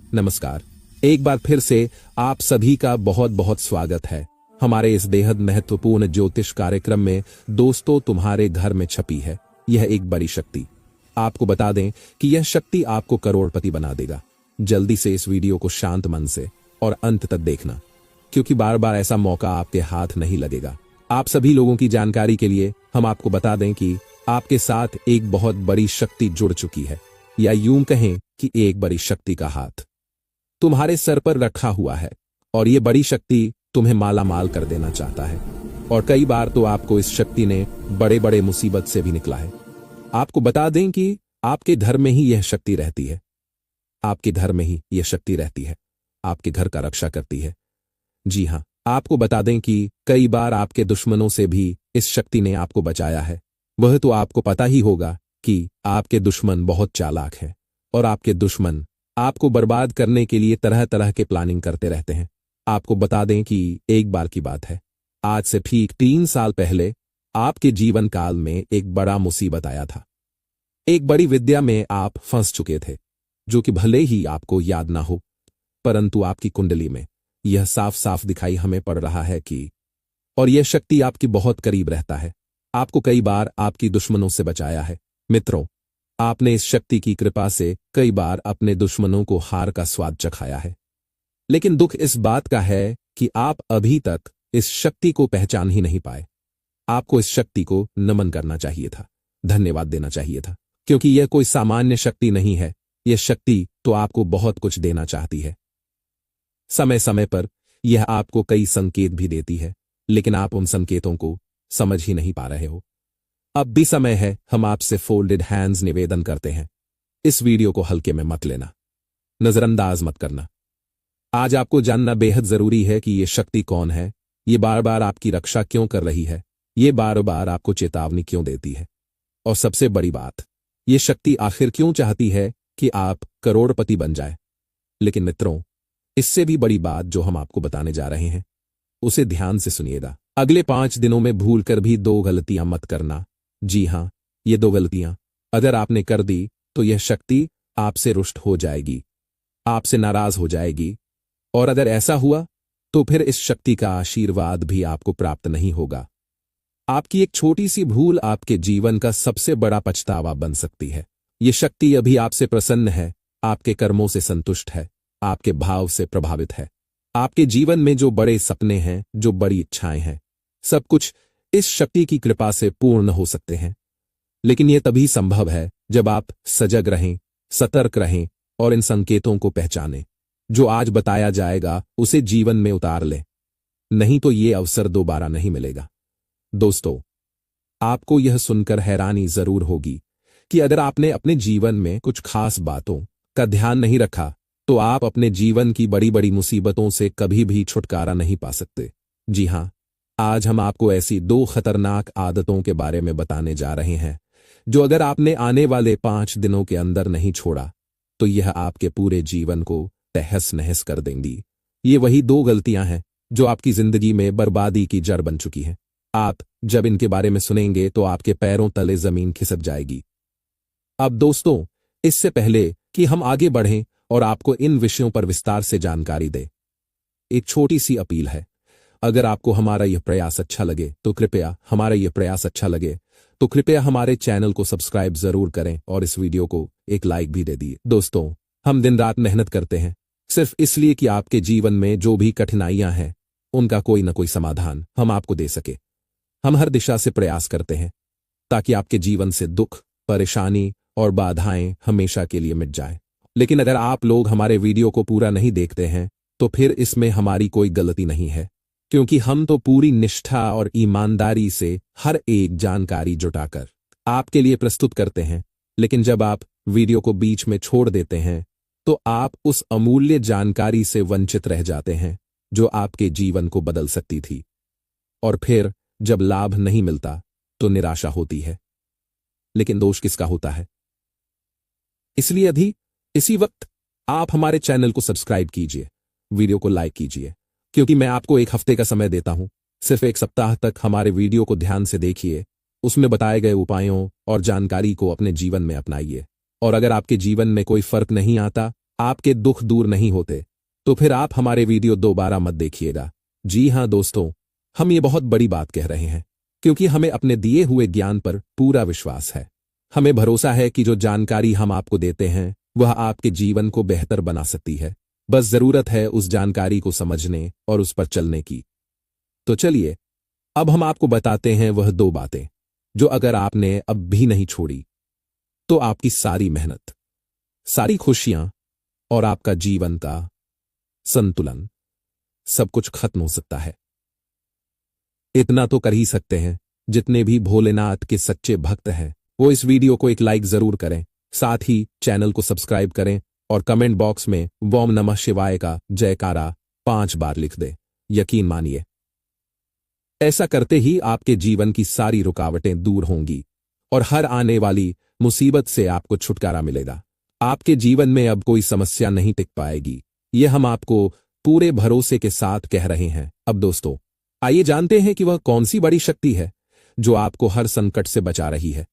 नमस्कार। एक बार फिर से आप सभी का बहुत बहुत स्वागत है हमारे इस बेहद महत्वपूर्ण ज्योतिष कार्यक्रम में। दोस्तों, तुम्हारे घर में छपी है यह एक बड़ी शक्ति। आपको बता दें कि यह शक्ति आपको करोड़पति बना देगा। जल्दी से इस वीडियो को शांत मन से और अंत तक देखना, क्योंकि बार बार ऐसा मौका आपके हाथ नहीं लगेगा। आप सभी लोगों की जानकारी के लिए हम आपको बता दें कि आपके साथ एक बहुत बड़ी शक्ति जुड़ चुकी है, या यूं कहें कि एक बड़ी शक्ति का हाथ तुम्हारे सर पर रखा हुआ है, और ये बड़ी शक्ति तुम्हें माला माल कर देना चाहता है। और कई बार तो आपको इस शक्ति ने बड़े बड़े मुसीबत से भी निकला है। आपको बता दें कि आपके घर में ही यह शक्ति रहती है। आपके घर में ही यह शक्ति रहती है, आपके घर का रक्षा करती है। जी हां, आपको बता दें कि कई बार आपके दुश्मनों से भी इस शक्ति ने आपको बचाया है। वह तो आपको पता ही होगा कि आपके दुश्मन बहुत चालाक हैं, और आपके दुश्मन आपको बर्बाद करने के लिए तरह तरह के प्लानिंग करते रहते हैं। आपको बता दें कि एक बार की बात है, आज से ठीक 3 साल पहले आपके जीवन काल में एक बड़ा मुसीबत आया था। एक बड़ी विद्या में आप फंस चुके थे, जो कि भले ही आपको याद ना हो, परंतु आपकी कुंडली में यह साफ साफ दिखाई हमें पड़ रहा है कि और यह शक्ति आपकी बहुत करीब रहता है। आपको कई बार आपकी दुश्मनों से बचाया है। मित्रों, आपने इस शक्ति की कृपा से कई बार अपने दुश्मनों को हार का स्वाद चखाया है। लेकिन दुख इस बात का है कि आप अभी तक इस शक्ति को पहचान ही नहीं पाए। आपको इस शक्ति को नमन करना चाहिए था, धन्यवाद देना चाहिए था, क्योंकि यह कोई सामान्य शक्ति नहीं है। यह शक्ति तो आपको बहुत कुछ देना चाहती है। समय समय पर यह आपको कई संकेत भी देती है, लेकिन आप उन संकेतों को समझ ही नहीं पा रहे हो। अब भी समय है, हम आपसे फोल्डेड हैंड्स निवेदन करते हैं, इस वीडियो को हल्के में मत लेना, नजरअंदाज मत करना। आज आपको जानना बेहद जरूरी है कि यह शक्ति कौन है, ये बार बार आपकी रक्षा क्यों कर रही है, ये बार बार आपको चेतावनी क्यों देती है, और सबसे बड़ी बात, यह शक्ति आखिर क्यों चाहती है कि आप करोड़पति बन जाए। लेकिन मित्रों, इससे भी बड़ी बात जो हम आपको बताने जा रहे हैं, उसे ध्यान से सुनिएगा। अगले 5 दिनों में भूलकर भी 2 गलतियां मत करना। जी हां, ये 2 गलतियां अगर आपने कर दी तो यह शक्ति आपसे रुष्ट हो जाएगी, आपसे नाराज हो जाएगी, और अगर ऐसा हुआ तो फिर इस शक्ति का आशीर्वाद भी आपको प्राप्त नहीं होगा। आपकी एक छोटी सी भूल आपके जीवन का सबसे बड़ा पछतावा बन सकती है। यह शक्ति अभी आपसे प्रसन्न है, आपके कर्मों से संतुष्ट है, आपके भाव से प्रभावित है। आपके जीवन में जो बड़े सपने हैं, जो बड़ी इच्छाएं हैं, सब कुछ इस शक्ति की कृपा से पूर्ण हो सकते हैं। लेकिन यह तभी संभव है जब आप सजग रहें, सतर्क रहें, और इन संकेतों को पहचानें। जो आज बताया जाएगा उसे जीवन में उतार लें, नहीं तो ये अवसर दोबारा नहीं मिलेगा। दोस्तों, आपको यह सुनकर हैरानी जरूर होगी कि अगर आपने अपने जीवन में कुछ खास बातों का ध्यान नहीं रखा तो आप अपने जीवन की बड़ी बड़ी मुसीबतों से कभी भी छुटकारा नहीं पा सकते। जी हां, आज हम आपको ऐसी 2 खतरनाक आदतों के बारे में बताने जा रहे हैं, जो अगर आपने आने वाले 5 दिनों के अंदर नहीं छोड़ा तो यह आपके पूरे जीवन को तहस नहस कर देंगी। ये वही 2 गलतियां हैं जो आपकी जिंदगी में बर्बादी की जड़ बन चुकी हैं। आप जब इनके बारे में सुनेंगे तो आपके पैरों तले जमीन खिसक जाएगी। अब दोस्तों, इससे पहले कि हम आगे बढ़ें और आपको इन विषयों पर विस्तार से जानकारी दें, एक छोटी सी अपील है। अगर आपको हमारा यह प्रयास अच्छा लगे तो कृपया हमारे चैनल को सब्सक्राइब जरूर करें और इस वीडियो को एक लाइक भी दे दिए। दोस्तों, हम दिन रात मेहनत करते हैं सिर्फ इसलिए कि आपके जीवन में जो भी कठिनाइयां हैं उनका कोई न कोई समाधान हम आपको दे सके। हम हर दिशा से प्रयास करते हैं ताकि आपके जीवन से दुख, परेशानी और बाधाएं हमेशा के लिए मिट जाए। लेकिन अगर आप लोग हमारे वीडियो को पूरा नहीं देखते हैं तो फिर इसमें हमारी कोई गलती नहीं है, क्योंकि हम तो पूरी निष्ठा और ईमानदारी से हर एक जानकारी जुटाकर आपके लिए प्रस्तुत करते हैं। लेकिन जब आप वीडियो को बीच में छोड़ देते हैं तो आप उस अमूल्य जानकारी से वंचित रह जाते हैं जो आपके जीवन को बदल सकती थी। और फिर जब लाभ नहीं मिलता तो निराशा होती है। लेकिन दोष किसका होता है? इसलिए अभी इसी वक्त आप हमारे चैनल को सब्सक्राइब कीजिए, वीडियो को लाइक कीजिए, क्योंकि मैं आपको 1 हफ्ते का समय देता हूं। सिर्फ 1 सप्ताह तक हमारे वीडियो को ध्यान से देखिए, उसमें बताए गए उपायों और जानकारी को अपने जीवन में अपनाइए। और अगर आपके जीवन में कोई फर्क नहीं आता आपके दुख दूर नहीं होते तो फिर आप हमारे वीडियो दोबारा मत देखिएगा। जी हाँ दोस्तों, हम ये बहुत बड़ी बात कह रहे हैं क्योंकि हमें अपने दिए हुए ज्ञान पर पूरा विश्वास है। हमें भरोसा है कि जो जानकारी हम आपको देते हैं वह आपके जीवन को बेहतर बना सकती है। बस जरूरत है उस जानकारी को समझने और उस पर चलने की। तो चलिए अब हम आपको बताते हैं वह 2 बातें जो अगर आपने अब भी नहीं छोड़ी तो आपकी सारी मेहनत, सारी खुशियां और आपका जीवन का संतुलन सब कुछ खत्म हो सकता है। इतना तो कर ही सकते हैं, जितने भी भोलेनाथ के सच्चे भक्त हैं वो इस वीडियो को एक लाइक जरूर करें, साथ ही चैनल को सब्सक्राइब करें और कमेंट बॉक्स में ओम नमः शिवाय का जयकारा 5 बार लिख दें। यकीन मानिए ऐसा करते ही आपके जीवन की सारी रुकावटें दूर होंगी और हर आने वाली मुसीबत से आपको छुटकारा मिलेगा। आपके जीवन में अब कोई समस्या नहीं टिक पाएगी, यह हम आपको पूरे भरोसे के साथ कह रहे हैं। अब दोस्तों आइए जानते हैं कि वह कौन सी बड़ी शक्ति है जो आपको हर संकट से बचा रही है।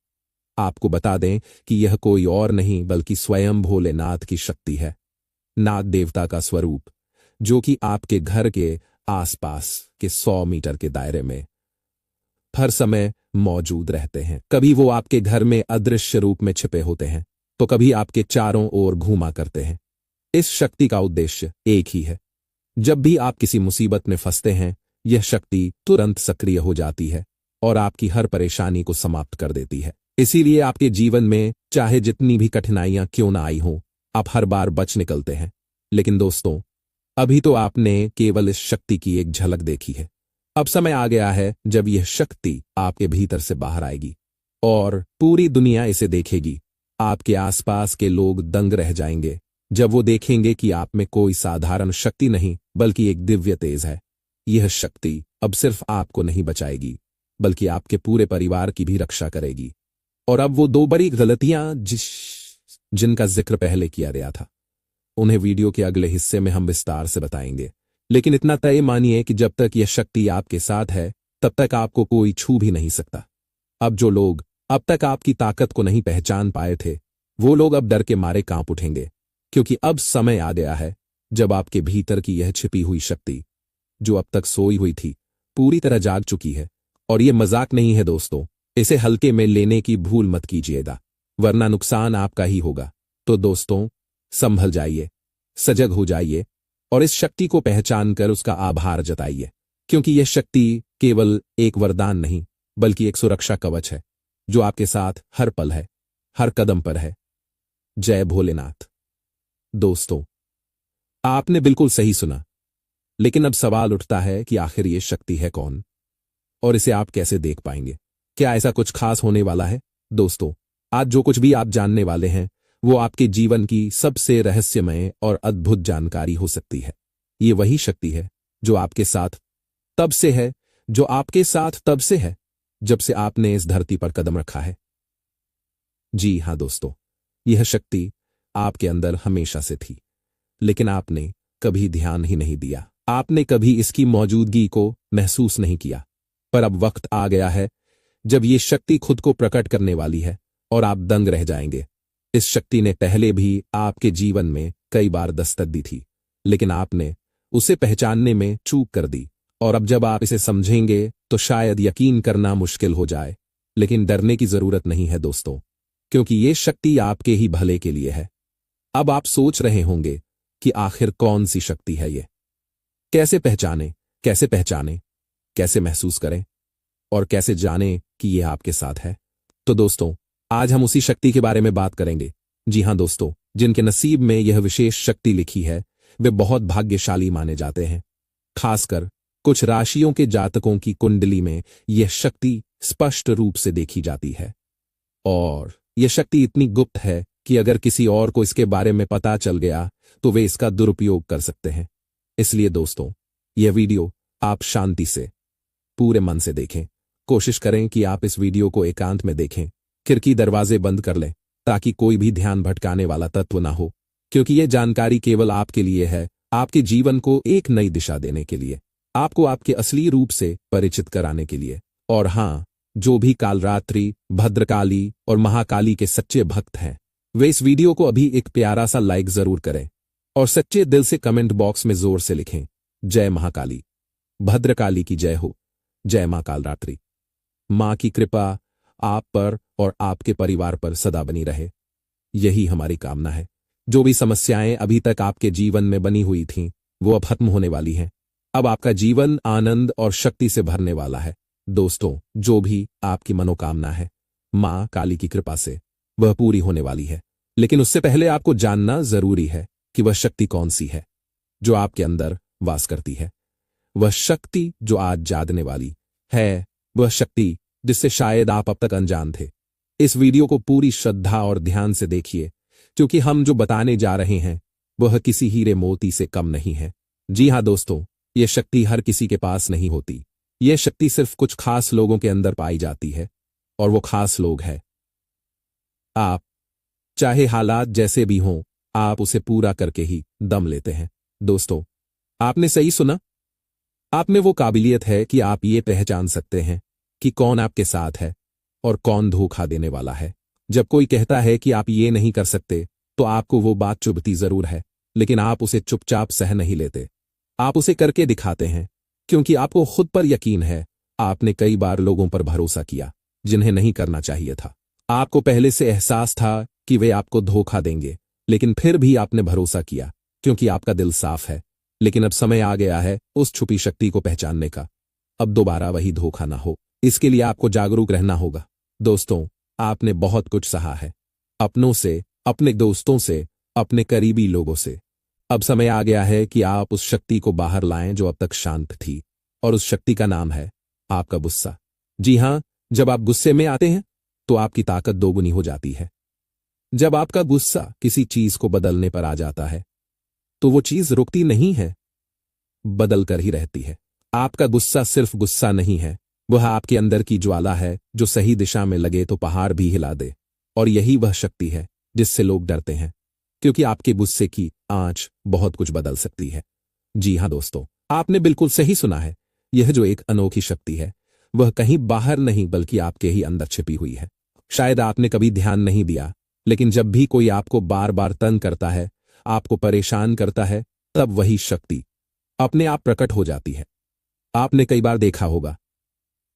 आपको बता दें कि यह कोई और नहीं बल्कि स्वयं भोलेनाथ की शक्ति है, नाग देवता का स्वरूप, जो कि आपके घर के आसपास के 100 मीटर के दायरे में हर समय मौजूद रहते हैं। कभी वो आपके घर में अदृश्य रूप में छिपे होते हैं तो कभी आपके चारों ओर घूमा करते हैं। इस शक्ति का उद्देश्य एक ही है, जब भी आप किसी मुसीबत में फंसते हैं यह शक्ति तुरंत सक्रिय हो जाती है और आपकी हर परेशानी को समाप्त कर देती है। इसीलिए आपके जीवन में चाहे जितनी भी कठिनाइयां क्यों ना आई हों, आप हर बार बच निकलते हैं। लेकिन दोस्तों अभी तो आपने केवल इस शक्ति की एक झलक देखी है। अब समय आ गया है जब यह शक्ति आपके भीतर से बाहर आएगी और पूरी दुनिया इसे देखेगी। आपके आसपास के लोग दंग रह जाएंगे जब वो देखेंगे कि आप में कोई साधारण शक्ति नहीं बल्कि एक दिव्य तेज है। यह शक्ति अब सिर्फ आपको नहीं बचाएगी बल्कि आपके पूरे परिवार की भी रक्षा करेगी। और अब वो 2 बड़ी गलतियां जिनका जिक्र पहले किया गया था उन्हें वीडियो के अगले हिस्से में हम विस्तार से बताएंगे। लेकिन इतना तय मानिए कि जब तक यह शक्ति आपके साथ है तब तक आपको कोई छू भी नहीं सकता। अब जो लोग अब तक आपकी ताकत को नहीं पहचान पाए थे वो लोग अब डर के मारे कांप उठेंगे, क्योंकि अब समय आ गया है जब आपके भीतर की यह छिपी हुई शक्ति जो अब तक सोई हुई थी पूरी तरह जाग चुकी है। और यह मजाक नहीं है दोस्तों, इसे हल्के में लेने की भूल मत कीजिएगा वरना नुकसान आपका ही होगा। तो दोस्तों संभल जाइए, सजग हो जाइए और इस शक्ति को पहचान कर उसका आभार जताइए, क्योंकि यह शक्ति केवल एक वरदान नहीं बल्कि एक सुरक्षा कवच है जो आपके साथ हर पल है, हर कदम पर है। जय भोलेनाथ। दोस्तों आपने बिल्कुल सही सुना, लेकिन अब सवाल उठता है कि आखिर ये शक्ति है कौन और इसे आप कैसे देख पाएंगे? क्या ऐसा कुछ खास होने वाला है? दोस्तों आज जो कुछ भी आप जानने वाले हैं वो आपके जीवन की सबसे रहस्यमय और अद्भुत जानकारी हो सकती है। ये वही शक्ति है जो आपके साथ तब से है, जो आपके साथ तब से है जब से आपने इस धरती पर कदम रखा है। जी हां दोस्तों, यह शक्ति आपके अंदर हमेशा से थी, लेकिन आपने कभी ध्यान ही नहीं दिया। आपने कभी इसकी मौजूदगी को महसूस नहीं किया। पर अब वक्त आ गया है जब ये शक्ति खुद को प्रकट करने वाली है और आप दंग रह जाएंगे। इस शक्ति ने पहले भी आपके जीवन में कई बार दस्तक दी थी, लेकिन आपने उसे पहचानने में चूक कर दी। और अब जब आप इसे समझेंगे तो शायद यकीन करना मुश्किल हो जाए। लेकिन डरने की जरूरत नहीं है दोस्तों, क्योंकि ये शक्ति आपके ही भले के लिए है। अब आप सोच रहे होंगे कि आखिर कौन सी शक्ति है ये, कैसे पहचाने, कैसे महसूस करें और कैसे जाने कि यह आपके साथ है। तो दोस्तों आज हम उसी शक्ति के बारे में बात करेंगे। जी हां दोस्तों, जिनके नसीब में यह विशेष शक्ति लिखी है वे बहुत भाग्यशाली माने जाते हैं। खासकर कुछ राशियों के जातकों की कुंडली में यह शक्ति स्पष्ट रूप से देखी जाती है और यह शक्ति इतनी गुप्त है कि अगर किसी और को इसके बारे में पता चल गया तो वे इसका दुरुपयोग कर सकते हैं। इसलिए दोस्तों यह वीडियो आप शांति से पूरे मन से देखें। कोशिश करें कि आप इस वीडियो को एकांत में देखें, खिड़की दरवाजे बंद कर लें ताकि कोई भी ध्यान भटकाने वाला तत्व ना हो, क्योंकि यह जानकारी केवल आपके लिए है, आपके जीवन को एक नई दिशा देने के लिए, आपको आपके असली रूप से परिचित कराने के लिए। और हां, जो भी कालरात्रि, भद्रकाली और महाकाली के सच्चे भक्त हैं वे इस वीडियो को अभी एक प्यारा सा लाइक जरूर करें और सच्चे दिल से कमेंट बॉक्स में जोर से लिखें, जय महाकाली, भद्रकाली की जय हो, जय मां कालरात्रि। मां की कृपा आप पर और आपके परिवार पर सदा बनी रहे, यही हमारी कामना है। जो भी समस्याएं अभी तक आपके जीवन में बनी हुई थीं, वो अब खत्म होने वाली हैं। अब आपका जीवन आनंद और शक्ति से भरने वाला है। दोस्तों, जो भी आपकी मनोकामना है, मां काली की कृपा से वह पूरी होने वाली है। लेकिन उससे पहले आपको जानना जरूरी है कि वह शक्ति कौन सी है जो आपके अंदर वास करती है। वह शक्ति जो आज जागने वाली है, वह शक्ति जिससे शायद आप अब तक अनजान थे। इस वीडियो को पूरी श्रद्धा और ध्यान से देखिए, क्योंकि हम जो बताने जा रहे हैं वह किसी हीरे मोती से कम नहीं है। जी हां दोस्तों, यह शक्ति हर किसी के पास नहीं होती। यह शक्ति सिर्फ कुछ खास लोगों के अंदर पाई जाती है, और वो खास लोग हैं आप। चाहे हालात जैसे भी हों, आप उसे पूरा करके ही दम लेते हैं। दोस्तों, आपने सही सुना। आप में वो काबिलियत है कि आप ये पहचान सकते हैं कि कौन आपके साथ है और कौन धोखा देने वाला है। जब कोई कहता है कि आप ये नहीं कर सकते, तो आपको वो बात चुभती जरूर है, लेकिन आप उसे चुपचाप सह नहीं लेते। आप उसे करके दिखाते हैं, क्योंकि आपको खुद पर यकीन है। आपने कई बार लोगों पर भरोसा किया जिन्हें नहीं करना चाहिए था। आपको पहले से एहसास था कि वे आपको धोखा देंगे, लेकिन फिर भी आपने भरोसा किया, क्योंकि आपका दिल साफ है। लेकिन अब समय आ गया है उस छुपी शक्ति को पहचानने का। अब दोबारा वही धोखा ना हो, इसके लिए आपको जागरूक रहना होगा। दोस्तों, आपने बहुत कुछ सहा है, अपनों से, अपने दोस्तों से, अपने करीबी लोगों से। अब समय आ गया है कि आप उस शक्ति को बाहर लाएं जो अब तक शांत थी, और उस शक्ति का नाम है आपका गुस्सा। जी हां, जब आप गुस्से में आते हैं तो आपकी ताकत दोगुनी हो जाती है। जब आपका गुस्सा किसी चीज को बदलने पर आ जाता है, तो वो चीज रुकती नहीं है, बदल कर ही रहती है। आपका गुस्सा सिर्फ गुस्सा नहीं है, वह आपके अंदर की ज्वाला है जो सही दिशा में लगे तो पहाड़ भी हिला दे। और यही वह शक्ति है जिससे लोग डरते हैं, क्योंकि आपके गुस्से की आंच बहुत कुछ बदल सकती है। जी हां दोस्तों, आपने बिल्कुल सही सुना है। यह जो एक अनोखी शक्ति है, वह कहीं बाहर नहीं बल्कि आपके ही अंदर छिपी हुई है। शायद आपने कभी ध्यान नहीं दिया, लेकिन जब भी कोई आपको बार बार तंग करता है, आपको परेशान करता है, तब वही शक्ति अपने आप प्रकट हो जाती है। आपने कई बार देखा होगा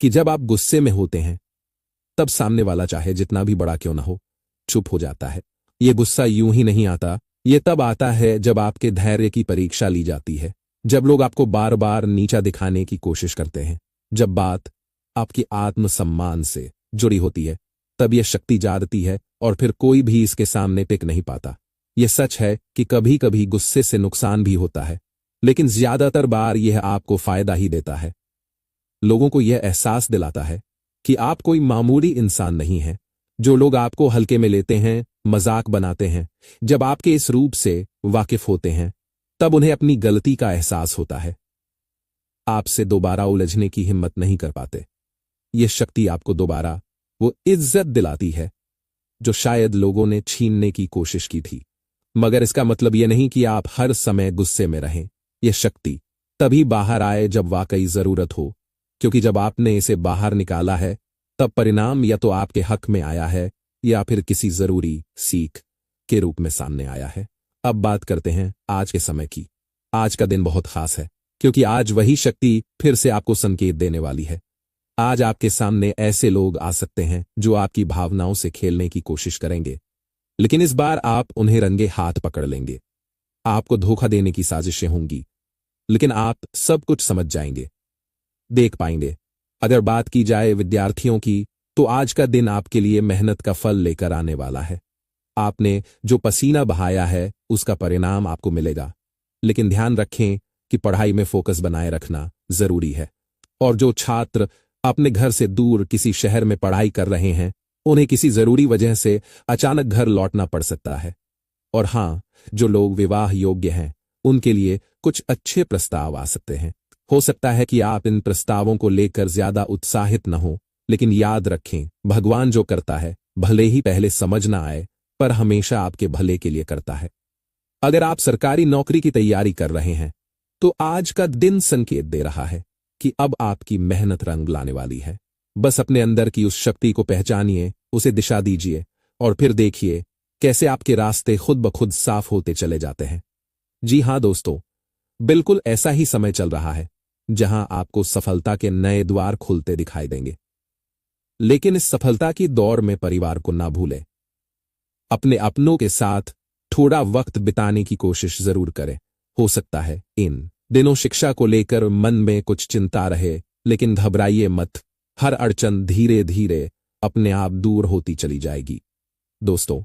कि जब आप गुस्से में होते हैं, तब सामने वाला चाहे जितना भी बड़ा क्यों ना हो, चुप हो जाता है। यह गुस्सा यूं ही नहीं आता, यह तब आता है जब आपके धैर्य की परीक्षा ली जाती है, जब लोग आपको बार बार नीचा दिखाने की कोशिश करते हैं, जब बात आपकी आत्मसम्मान से जुड़ी होती है, तब यह शक्ति जागती है और फिर कोई भी इसके सामने टिक नहीं पाता। यह सच है कि कभी कभी गुस्से से नुकसान भी होता है, लेकिन ज्यादातर बार यह आपको फायदा ही देता है। लोगों को यह एहसास दिलाता है कि आप कोई मामूली इंसान नहीं हैं। जो लोग आपको हल्के में लेते हैं, मजाक बनाते हैं, जब आपके इस रूप से वाकिफ होते हैं, तब उन्हें अपनी गलती का एहसास होता है। आपसे दोबारा उलझने की हिम्मत नहीं कर पाते। यह शक्ति आपको दोबारा वो इज्जत दिलाती है जो शायद लोगों ने छीनने की कोशिश की थी। मगर इसका मतलब यह नहीं कि आप हर समय गुस्से में रहें। यह शक्ति तभी बाहर आए जब वाकई जरूरत हो, क्योंकि जब आपने इसे बाहर निकाला है, तब परिणाम या तो आपके हक में आया है या फिर किसी जरूरी सीख के रूप में सामने आया है। अब बात करते हैं आज के समय की। आज का दिन बहुत खास है, क्योंकि आज वही शक्ति फिर से आपको संकेत देने वाली है। आज आपके सामने ऐसे लोग आ सकते हैं जो आपकी भावनाओं से खेलने की कोशिश करेंगे, लेकिन इस बार आप उन्हें रंगे हाथ पकड़ लेंगे। आपको धोखा देने की साजिशें होंगी, लेकिन आप सब कुछ समझ जाएंगे, देख पाएंगे। अगर बात की जाए विद्यार्थियों की, तो आज का दिन आपके लिए मेहनत का फल लेकर आने वाला है। आपने जो पसीना बहाया है उसका परिणाम आपको मिलेगा, लेकिन ध्यान रखें कि पढ़ाई में फोकस बनाए रखना जरूरी है। और जो छात्र अपने घर से दूर किसी शहर में पढ़ाई कर रहे हैं, उन्हें किसी जरूरी वजह से अचानक घर लौटना पड़ सकता है। और हां, जो लोग विवाह योग्य हैं, उनके लिए कुछ अच्छे प्रस्ताव आ सकते हैं। हो सकता है कि आप इन प्रस्तावों को लेकर ज्यादा उत्साहित न हो, लेकिन याद रखें, भगवान जो करता है, भले ही पहले समझ ना आए, पर हमेशा आपके भले के लिए करता है। अगर आप सरकारी नौकरी की तैयारी कर रहे हैं, तो आज का दिन संकेत दे रहा है कि अब आपकी मेहनत रंग लाने वाली है। बस अपने अंदर की उस शक्ति को पहचानिए, उसे दिशा दीजिए, और फिर देखिए कैसे आपके रास्ते खुद ब खुद साफ होते चले जाते हैं। जी हां दोस्तों, बिल्कुल ऐसा ही समय चल रहा है जहां आपको सफलता के नए द्वार खुलते दिखाई देंगे। लेकिन इस सफलता की दौड़ में परिवार को ना भूलें। अपने अपनों के साथ थोड़ा वक्त बिताने की कोशिश जरूर करें। हो सकता है इन दिनों शिक्षा को लेकर मन में कुछ चिंता रहे, लेकिन घबराइए मत। हर अड़चन धीरे धीरे अपने आप दूर होती चली जाएगी। दोस्तों,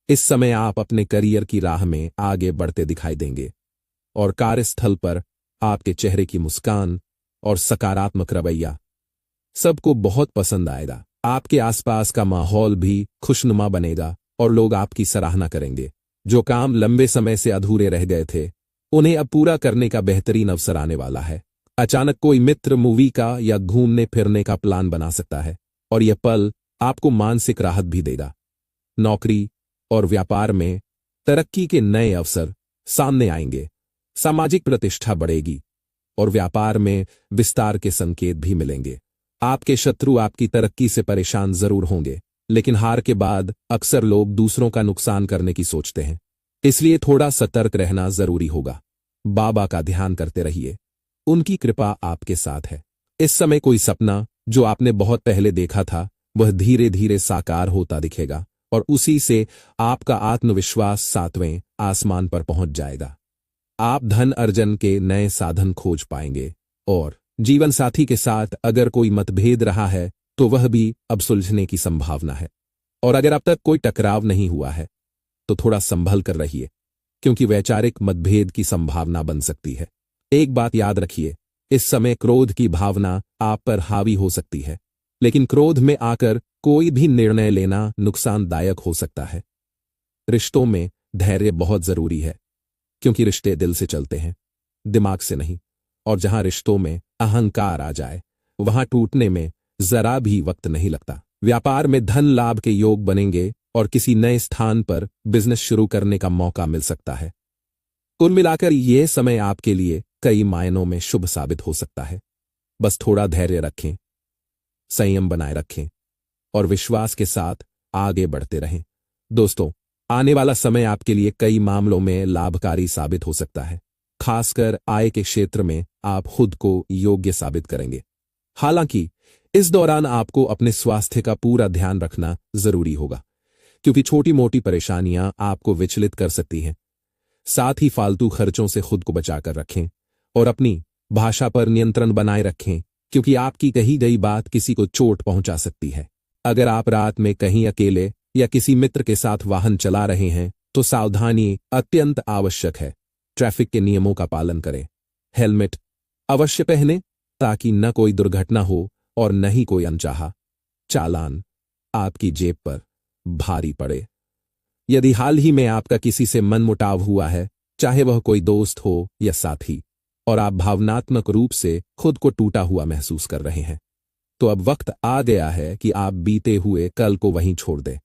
इस समय आप अपने करियर की राह में आगे बढ़ते दिखाई देंगे और कार्यस्थल पर आपके चेहरे की मुस्कान और सकारात्मक रवैया सबको बहुत पसंद आएगा। आपके आसपास का माहौल भी खुशनुमा बनेगा और लोग आपकी सराहना करेंगे। जो काम लंबे समय से अधूरे रह गए थे, उन्हें अब पूरा करने का बेहतरीन अवसर आने वाला है। अचानक कोई मित्र मूवी का या घूमने फिरने का प्लान बना सकता है और यह पल आपको मानसिक राहत भी देगा। नौकरी और व्यापार में तरक्की के नए अवसर सामने आएंगे। सामाजिक प्रतिष्ठा बढ़ेगी और व्यापार में विस्तार के संकेत भी मिलेंगे। आपके शत्रु आपकी तरक्की से परेशान जरूर होंगे, लेकिन हार के बाद अक्सर लोग दूसरों का नुकसान करने की सोचते हैं, इसलिए थोड़ा सतर्क रहना जरूरी होगा। बाबा का ध्यान करते रहिए, उनकी कृपा आपके साथ है। इस समय कोई सपना जो आपने बहुत पहले देखा था, वह धीरे धीरे साकार होता दिखेगा और उसी से आपका आत्मविश्वास 7वें आसमान पर पहुंच जाएगा। आप धन अर्जन के नए साधन खोज पाएंगे और जीवन साथी के साथ अगर कोई मतभेद रहा है तो वह भी अब सुलझने की संभावना है। और अगर अब तक कोई टकराव नहीं हुआ है तो थोड़ा संभल कर रहिए, क्योंकि वैचारिक मतभेद की संभावना बन सकती है। एक बात याद रखिए, इस समय क्रोध की भावना आप पर हावी हो सकती है, लेकिन क्रोध में आकर कोई भी निर्णय लेना नुकसानदायक हो सकता है। रिश्तों में धैर्य बहुत जरूरी है, क्योंकि रिश्ते दिल से चलते हैं, दिमाग से नहीं। और जहां रिश्तों में अहंकार आ जाए, वहां टूटने में जरा भी वक्त नहीं लगता। व्यापार में धन लाभ के योग बनेंगे और किसी नए स्थान पर बिजनेस शुरू करने का मौका मिल सकता है। कुल मिलाकर यह समय आपके लिए कई मायनों में शुभ साबित हो सकता है। बस थोड़ा धैर्य रखें, संयम बनाए रखें और विश्वास के साथ आगे बढ़ते रहें। दोस्तों, आने वाला समय आपके लिए कई मामलों में लाभकारी साबित हो सकता है। खासकर आय के क्षेत्र में आप खुद को योग्य साबित करेंगे। हालांकि इस दौरान आपको अपने स्वास्थ्य का पूरा ध्यान रखना जरूरी होगा, क्योंकि छोटी मोटी परेशानियां आपको विचलित कर सकती हैं। साथ ही फालतू खर्चों से खुद को बचाकर रखें और अपनी भाषा पर नियंत्रण बनाए रखें, क्योंकि आपकी कही गई बात किसी को चोट पहुंचा सकती है। अगर आप रात में कहीं अकेले या किसी मित्र के साथ वाहन चला रहे हैं तो सावधानी अत्यंत आवश्यक है। ट्रैफिक के नियमों का पालन करें, हेलमेट अवश्य पहनें ताकि न कोई दुर्घटना हो और न ही कोई अनचाहा चालान आपकी जेब पर भारी पड़े। यदि हाल ही में आपका किसी से मनमुटाव हुआ है, चाहे वह कोई दोस्त हो या साथी, और आप भावनात्मक रूप से खुद को टूटा हुआ महसूस कर रहे हैं, तो अब वक्त आ गया है कि आप बीते हुए कल को वहीं छोड़ दें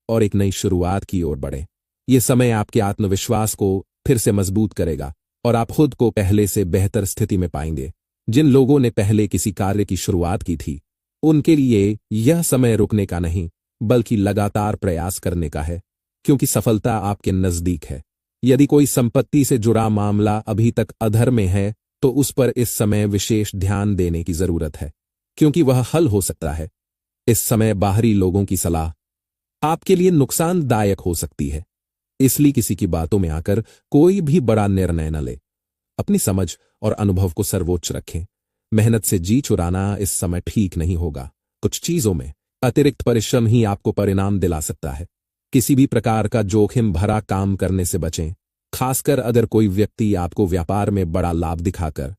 और एक नई शुरुआत की ओर बढ़ें। यह समय आपके आत्मविश्वास को फिर से मजबूत करेगा और आप खुद को पहले से बेहतर स्थिति में पाएंगे। जिन लोगों ने पहले किसी कार्य की शुरुआत की थी, उनके लिए यह समय रुकने का नहीं, बल्कि लगातार प्रयास करने का है, क्योंकि सफलता आपके नजदीक है। यदि कोई संपत्ति से जुड़ा मामला अभी तक अधर में है, तो उस पर इस समय विशेष ध्यान देने की जरूरत है, क्योंकि वह हल हो सकता है। इस समय बाहरी लोगों की सलाह आपके लिए नुकसानदायक हो सकती है, इसलिए किसी की बातों में आकर कोई भी बड़ा निर्णय न ले। अपनी समझ और अनुभव को सर्वोच्च रखें। मेहनत से जी चुराना इस समय ठीक नहीं होगा। कुछ चीजों में अतिरिक्त परिश्रम ही आपको परिणाम दिला सकता है। किसी भी प्रकार का जोखिम भरा काम करने से बचें, खासकर अगर कोई व्यक्ति आपको व्यापार में बड़ा लाभ दिखाकर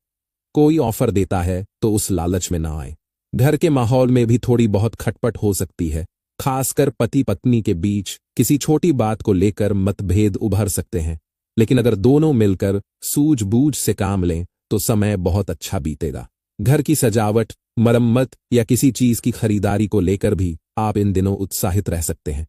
कोई ऑफर देता है तो उस लालच में ना आए। घर के माहौल में भी थोड़ी बहुत खटपट हो सकती है, खासकर पति पत्नी के बीच किसी छोटी बात को लेकर मतभेद उभर सकते हैं, लेकिन अगर दोनों मिलकर सूझबूझ से काम लें तो समय बहुत अच्छा बीतेगा। घर की सजावट, मरम्मत या किसी चीज की खरीदारी को लेकर भी आप इन दिनों उत्साहित रह सकते हैं।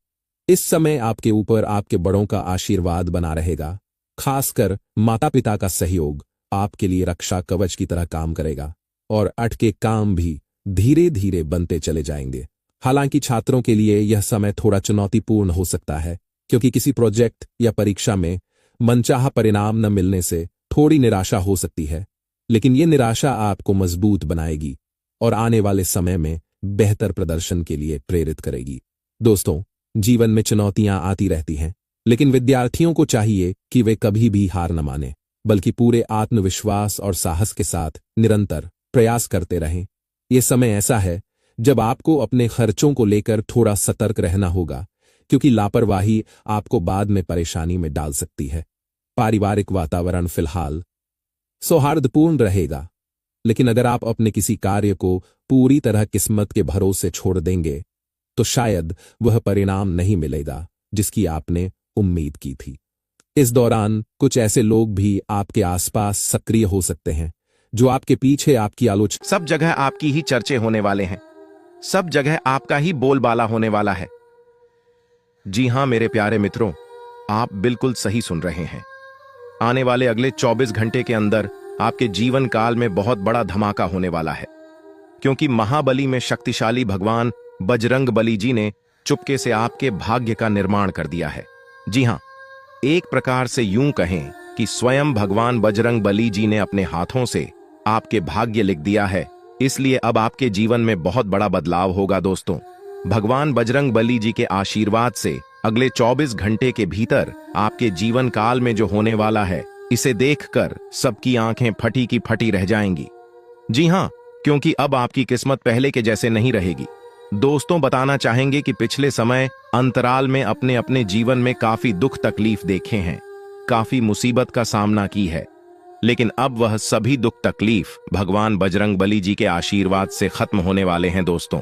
इस समय आपके ऊपर आपके बड़ों का आशीर्वाद बना रहेगा, खासकर माता पिता का सहयोग आपके लिए रक्षा कवच की तरह काम करेगा और अटके काम भी धीरे धीरे बनते चले जाएंगे। हालांकि छात्रों के लिए यह समय थोड़ा चुनौतीपूर्ण हो सकता है, क्योंकि किसी प्रोजेक्ट या परीक्षा में मनचाहा परिणाम न मिलने से थोड़ी निराशा हो सकती है, लेकिन ये निराशा आपको मजबूत बनाएगी और आने वाले समय में बेहतर प्रदर्शन के लिए प्रेरित करेगी। दोस्तों, जीवन में चुनौतियां आती रहती हैं, लेकिन विद्यार्थियों को चाहिए कि वे कभी भी हार न मानें, बल्कि पूरे आत्मविश्वास और साहस के साथ निरंतर प्रयास करते रहें। ये समय ऐसा है जब आपको अपने खर्चों को लेकर थोड़ा सतर्क रहना होगा, क्योंकि लापरवाही आपको बाद में परेशानी में डाल सकती है। पारिवारिक वातावरण फिलहाल सौहार्दपूर्ण रहेगा, लेकिन अगर आप अपने किसी कार्य को पूरी तरह किस्मत के भरोसे छोड़ देंगे तो शायद वह परिणाम नहीं मिलेगा जिसकी आपने उम्मीद की थी। इस दौरान कुछ ऐसे लोग भी आपके आसपास सक्रिय हो सकते हैं जो आपके पीछे आपकी आलोचना। सब जगह आपकी ही चर्चे होने वाले हैं, सब जगह आपका ही बोलबाला होने वाला है। जी हां मेरे प्यारे मित्रों, आप बिल्कुल सही सुन रहे हैं। आने वाले अगले 24 घंटे के अंदर आपके जीवन काल में बहुत बड़ा धमाका होने वाला है, क्योंकि महाबली में शक्तिशाली भगवान बजरंग बली जी ने चुपके से आपके भाग्य का निर्माण कर दिया है। जी हां, एक प्रकार से यूं कहें कि स्वयं भगवान बजरंग बली जी ने अपने हाथों से आपके भाग्य लिख दिया है। इसलिए अब आपके जीवन में बहुत बड़ा बदलाव होगा। दोस्तों, भगवान बजरंग बली जी के आशीर्वाद से अगले 24 घंटे के भीतर आपके जीवन काल में जो होने वाला है, इसे देखकर सबकी आंखें फटी की फटी रह जाएंगी। जी हां, क्योंकि अब आपकी किस्मत पहले के जैसे नहीं रहेगी। दोस्तों, बताना चाहेंगे कि पिछले समय अंतराल में अपने अपने जीवन में काफी दुख तकलीफ देखे हैं, काफी मुसीबत का सामना की है, लेकिन अब वह सभी दुख तकलीफ भगवान बजरंग बली जी के आशीर्वाद से खत्म होने वाले हैं। दोस्तों,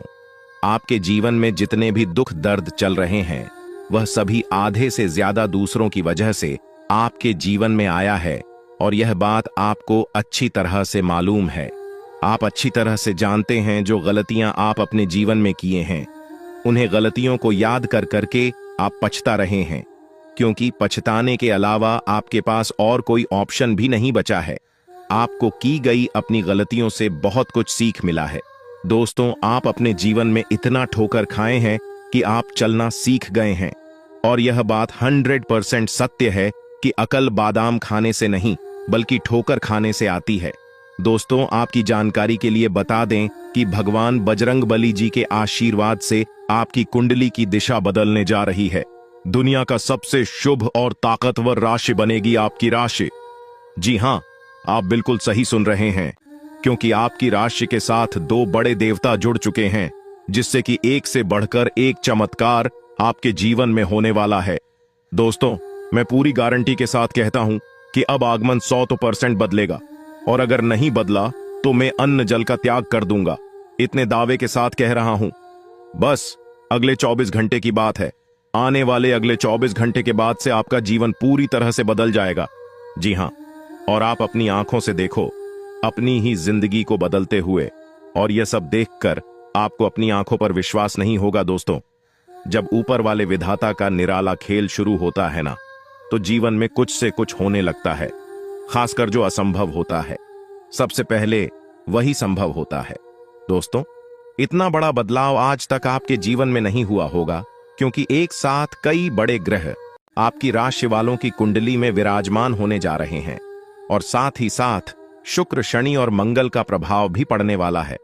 आपके जीवन में जितने भी दुख दर्द चल रहे हैं, वह सभी आधे से ज्यादा दूसरों की वजह से आपके जीवन में आया है, और यह बात आपको अच्छी तरह से मालूम है। आप अच्छी तरह से जानते हैं जो गलतियां आप अपने जीवन में किए हैं, उन्हें गलतियों को याद कर करके आप पछता रहे हैं, क्योंकि पछताने के अलावा आपके पास और कोई ऑप्शन भी नहीं बचा है। आपको की गई अपनी गलतियों से बहुत कुछ सीख मिला है। दोस्तों, आप अपने जीवन में इतना ठोकर खाए हैं कि आप चलना सीख गए हैं, और यह बात 100% सत्य है कि अकल बादाम खाने से नहीं बल्कि ठोकर खाने से आती है। दोस्तों, आपकी जानकारी के लिए बता दें कि भगवान बजरंग बली जी के आशीर्वाद से आपकी कुंडली की दिशा बदलने जा रही है। दुनिया का सबसे शुभ और ताकतवर राशि बनेगी आपकी राशि। जी हां, आप बिल्कुल सही सुन रहे हैं, क्योंकि आपकी राशि के साथ 2 बड़े देवता जुड़ चुके हैं, जिससे कि एक से बढ़कर एक चमत्कार आपके जीवन में होने वाला है। दोस्तों, मैं पूरी गारंटी के साथ कहता हूं कि अब आगमन 100% बदलेगा, और अगर नहीं बदला तो मैं अन्न जल का त्याग कर दूंगा। इतने दावे के साथ कह रहा हूं। बस अगले 24 घंटे की बात है। आने वाले अगले 24 घंटे के बाद से आपका जीवन पूरी तरह से बदल जाएगा। जी हां, और आप अपनी आंखों से देखो अपनी ही जिंदगी को बदलते हुए, और यह सब देखकर आपको अपनी आंखों पर विश्वास नहीं होगा। दोस्तों, जब ऊपर वाले विधाता का निराला खेल शुरू होता है ना, तो जीवन में कुछ से कुछ होने लगता है, खासकर जो असंभव होता है सबसे पहले वही संभव होता है। दोस्तों, इतना बड़ा बदलाव आज तक आपके जीवन में नहीं हुआ होगा, क्योंकि एक साथ कई बड़े ग्रह आपकी राशि वालों की कुंडली में विराजमान होने जा रहे हैं, और साथ ही साथ शुक्र, शनि और मंगल का प्रभाव भी पड़ने वाला है।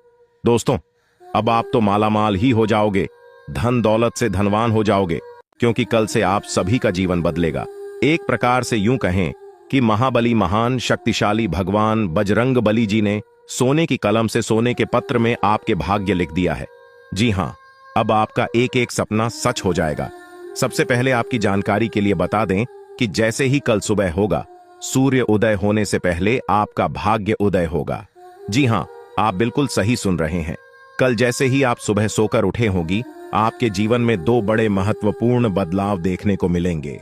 दोस्तों, अब आप तो मालामाल ही हो जाओगे, धन दौलत से धनवान हो जाओगे, क्योंकि कल से आप सभी का जीवन बदलेगा। एक प्रकार से यूं कहें कि महाबली महान शक्तिशाली भगवान बजरंग बली जी ने सोने की कलम से सोने के पत्र में आपके भाग्य लिख दिया है। जी हां, अब आपका एक एक सपना सच हो जाएगा। सबसे पहले आपकी जानकारी के लिए बता दें कि जैसे ही कल सुबह होगा, सूर्य उदय होने से पहले आपका भाग्य उदय होगा। जी हां, आप बिल्कुल सही सुन रहे हैं। कल जैसे ही आप सुबह सोकर उठे होंगी, आपके जीवन में 2 बड़े महत्वपूर्ण बदलाव देखने को मिलेंगे,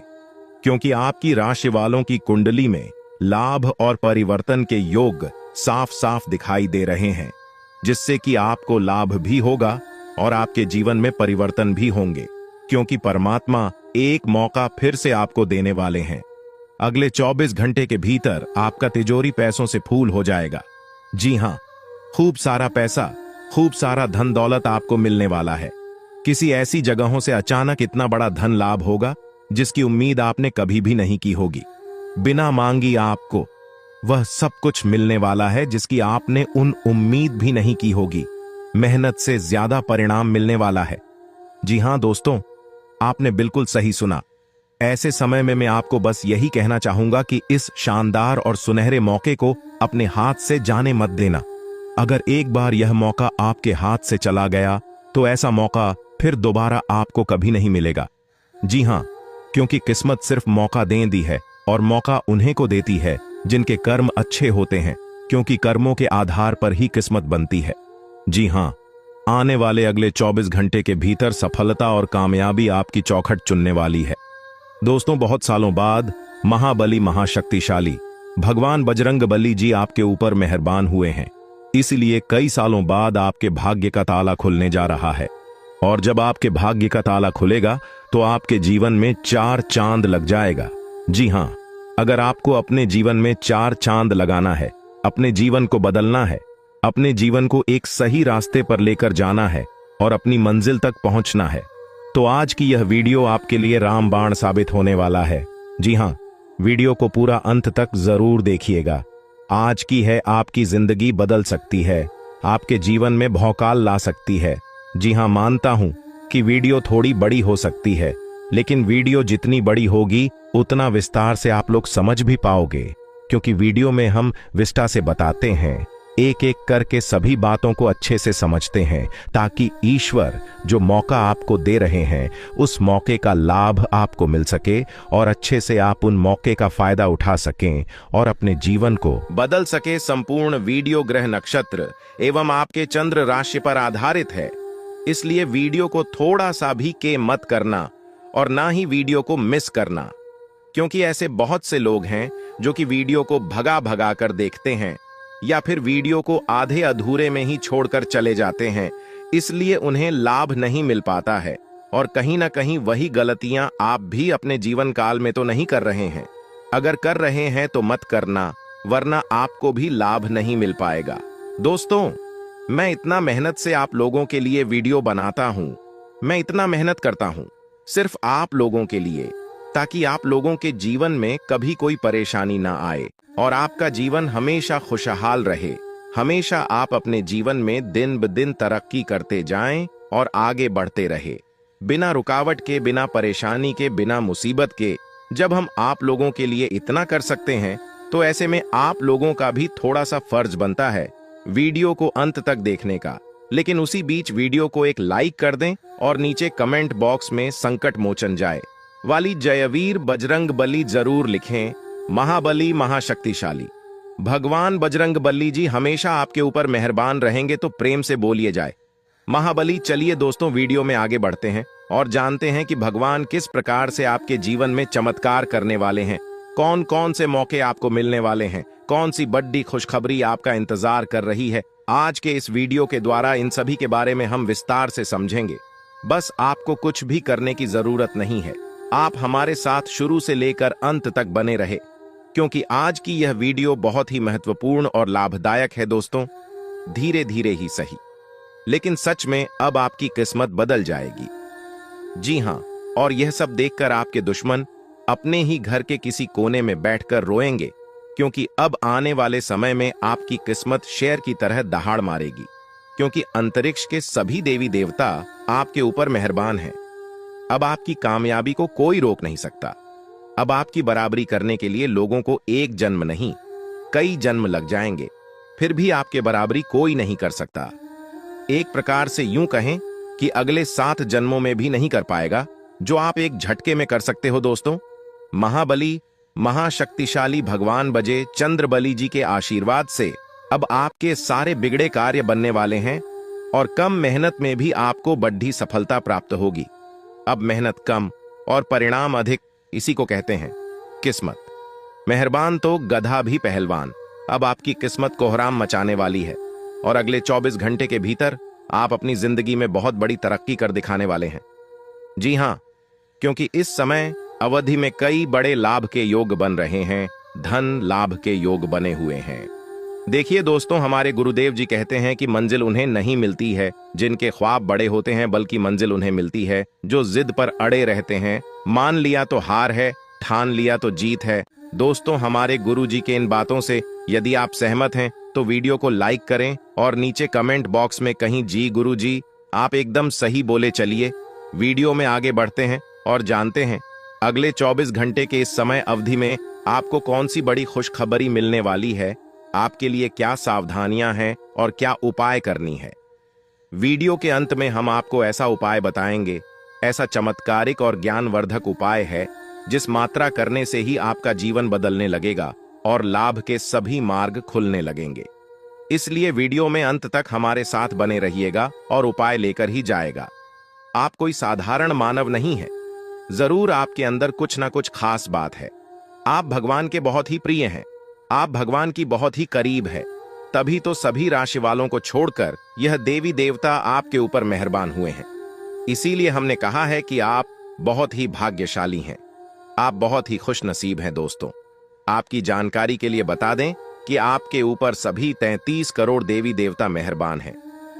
क्योंकि आपकी राशि वालों की कुंडली में लाभ और परिवर्तन के योग साफ साफ दिखाई दे रहे हैं, जिससे कि आपको लाभ भी होगा और आपके जीवन में परिवर्तन भी होंगे, क्योंकि परमात्मा एक मौका फिर से आपको देने वाले हैं। अगले 24 घंटे के भीतर आपका तिजोरी पैसों से फूल हो जाएगा। जी हां, खूब सारा पैसा, खूब सारा धन दौलत आपको मिलने वाला है। किसी ऐसी जगहों से अचानक इतना बड़ा धन लाभ होगा जिसकी उम्मीद आपने कभी भी नहीं की होगी। बिना मांगी आपको वह सब कुछ मिलने वाला है जिसकी आपने उन उम्मीद भी नहीं की होगी। मेहनत से ज्यादा परिणाम मिलने वाला है। जी हां दोस्तों, आपने बिल्कुल सही सुना। ऐसे समय में मैं आपको बस यही कहना चाहूंगा कि इस शानदार और सुनहरे मौके को अपने हाथ से जाने मत देना। अगर एक बार यह मौका आपके हाथ से चला गया तो ऐसा मौका फिर दोबारा आपको कभी नहीं मिलेगा। जी हां, क्योंकि किस्मत सिर्फ मौका दे दी है और मौका उन्हें को देती है जिनके कर्म अच्छे होते हैं, क्योंकि कर्मों के आधार पर ही किस्मत बनती है। जी हां, आने वाले अगले 24 घंटे के भीतर सफलता और कामयाबी आपकी चौखट चुनने वाली है। दोस्तों, बहुत सालों बाद महाबली महाशक्तिशाली भगवान बजरंग बली जी आपके ऊपर मेहरबान हुए हैं। इसलिए कई सालों बाद आपके भाग्य का ताला खुलने जा रहा है। और जब आपके भाग्य का ताला खुलेगा तो आपके जीवन में 4 चांद लग जाएगा। जी हां, अगर आपको अपने जीवन में 4 चांद लगाना है, अपने जीवन को बदलना है, अपने जीवन को एक सही रास्ते पर लेकर जाना है और अपनी मंजिल तक पहुंचना है, तो आज की यह वीडियो आपके लिए रामबाण साबित होने वाला है। जी हां, वीडियो को पूरा अंत तक जरूर देखिएगा। आज की है आपकी जिंदगी बदल सकती है, आपके जीवन में भौकाल ला सकती है। जी हां, मानता हूं कि वीडियो थोड़ी बड़ी हो सकती है, लेकिन वीडियो जितनी बड़ी होगी उतना विस्तार से आप लोग समझ भी पाओगे, क्योंकि वीडियो में हम विस्तार से बताते हैं, एक एक करके सभी बातों को अच्छे से समझते हैं, ताकि ईश्वर जो मौका आपको दे रहे हैं उस मौके का लाभ आपको मिल सके और अच्छे से आप उन मौके का फायदा उठा सकें और अपने जीवन को बदल सके। संपूर्ण वीडियो ग्रह नक्षत्र एवं आपके चंद्र राशि पर आधारित है, इसलिए वीडियो को थोड़ा सा भी के मत करना और ना ही वीडियो को मिस करना, क्योंकि ऐसे बहुत से लोग हैं जो कि वीडियो को भगा भगा कर देखते हैं या फिर वीडियो को आधे अधूरे में ही छोड़कर चले जाते हैं, इसलिए उन्हें लाभ नहीं मिल पाता है। और कहीं ना कहीं वही गलतियां आप भी अपने जीवन काल में तो नहीं कर रहे हैं। अगर कर रहे हैं तो मत करना, वरना आपको भी लाभ नहीं मिल पाएगा। दोस्तों, मैं इतना मेहनत से आप लोगों के लिए वीडियो बनाता हूं, मैं इतना मेहनत करता हूं सिर्फ आप लोगों के लिए, ताकि आप लोगों के जीवन में कभी कोई परेशानी ना आए और आपका जीवन हमेशा खुशहाल रहे। हमेशा आप अपने जीवन में दिन ब दिन तरक्की करते जाएं और आगे बढ़ते रहे, बिना रुकावट के, बिना परेशानी के, बिना मुसीबत के। जब हम आप लोगों के लिए इतना कर सकते हैं तो ऐसे में आप लोगों का भी थोड़ा सा फर्ज बनता है वीडियो को अंत तक देखने का। लेकिन उसी बीच वीडियो को एक लाइक कर दें और नीचे कमेंट बॉक्स में संकट मोचन जाए वाली जयवीर बजरंग बली जरूर लिखें। महाबली महाशक्तिशाली भगवान बजरंग बली जी हमेशा आपके ऊपर मेहरबान रहेंगे, तो प्रेम से बोलिए जाए महाबली। चलिए दोस्तों, वीडियो में आगे बढ़ते हैं और जानते हैं कि भगवान किस प्रकार से आपके जीवन में चमत्कार करने वाले हैं, कौन कौन से मौके आपको मिलने वाले हैं, कौन सी बड़ी खुशखबरी आपका इंतजार कर रही है। आज के इस वीडियो के द्वारा इन सभी के बारे में हम विस्तार से समझेंगे। बस आपको कुछ भी करने की जरूरत नहीं है, आप हमारे साथ शुरू से लेकर अंत तक बने रहे, क्योंकि आज की यह वीडियो बहुत ही महत्वपूर्ण और लाभदायक है। दोस्तों, धीरे धीरे ही सही, लेकिन सच में अब आपकी किस्मत बदल जाएगी। जी हां, और यह सब देखकर आपके दुश्मन अपने ही घर के किसी कोने में बैठकर रोएंगे, क्योंकि अब आने वाले समय में आपकी किस्मत शेर की तरह दहाड़ मारेगी, क्योंकि अंतरिक्ष के सभी देवी देवता आपके ऊपर मेहरबान हैं। अब आपकी कामयाबी को कोई रोक नहीं सकता। अब आपकी बराबरी करने के लिए लोगों को एक जन्म नहीं, कई जन्म लग जाएंगे, फिर भी आपके बराबरी कोई नहीं कर सकता। एक प्रकार से यूं कहें कि अगले 7 जन्मों में भी नहीं कर पाएगा जो आप एक झटके में कर सकते हो। दोस्तों, महाबली महाशक्तिशाली भगवान बजे चंद्रबली जी के आशीर्वाद से अब आपके सारे बिगड़े कार्य बनने वाले हैं और कम मेहनत में भी आपको बड़ी सफलता प्राप्त होगी। अब मेहनत कम और परिणाम अधिक, इसी को कहते हैं किस्मत। मेहरबान तो गधा भी पहलवान। अब आपकी किस्मत कोहराम मचाने वाली है और अगले 24 घंटे के भीतर आप अपनी जिंदगी में बहुत बड़ी तरक्की कर दिखाने वाले हैं। जी हां, क्योंकि इस समय अवधि में कई बड़े लाभ के योग बन रहे हैं, धन लाभ के योग बने हुए हैं। देखिए दोस्तों, हमारे गुरुदेव जी कहते हैं कि मंजिल उन्हें नहीं मिलती है जिनके ख्वाब बड़े होते हैं, बल्कि मंजिल उन्हें मिलती है जो जिद पर अड़े रहते हैं मान लिया तो हार है, ठान लिया तो जीत है। दोस्तों, हमारे गुरुजी के इन बातों से यदि आप सहमत हैं तो वीडियो को लाइक करें और नीचे कमेंट बॉक्स में कहीं जी गुरुजी आप एकदम सही बोले। चलिए वीडियो में आगे बढ़ते हैं और जानते हैं अगले 24 घंटे के इस समय अवधि में आपको कौन सी बड़ी खुशखबरी मिलने वाली है, आपके लिए क्या सावधानियां हैं और क्या उपाय करनी है। वीडियो के अंत में हम आपको ऐसा उपाय बताएंगे, ऐसा चमत्कारिक और ज्ञानवर्धक उपाय है जिस मात्रा करने से ही आपका जीवन बदलने लगेगा और लाभ के सभी मार्ग खुलने लगेंगे। इसलिए वीडियो में अंत तक हमारे साथ बने रहिएगा और उपाय लेकर ही जाएगा। आप कोई साधारण मानव नहीं है, जरूर आपके अंदर कुछ ना कुछ खास बात है। आप भगवान के बहुत ही प्रिय हैं, आप भगवान की बहुत ही करीब है, तभी तो सभी राशि वालों को छोड़कर यह देवी देवता आपके ऊपर मेहरबान हुए हैं। इसीलिए हमने कहा है कि आप बहुत ही भाग्यशाली हैं, आप बहुत ही खुश नसीब हैं। दोस्तों, आपकी जानकारी के लिए बता दें कि आपके ऊपर सभी 33 करोड़ देवी देवता मेहरबान हैं।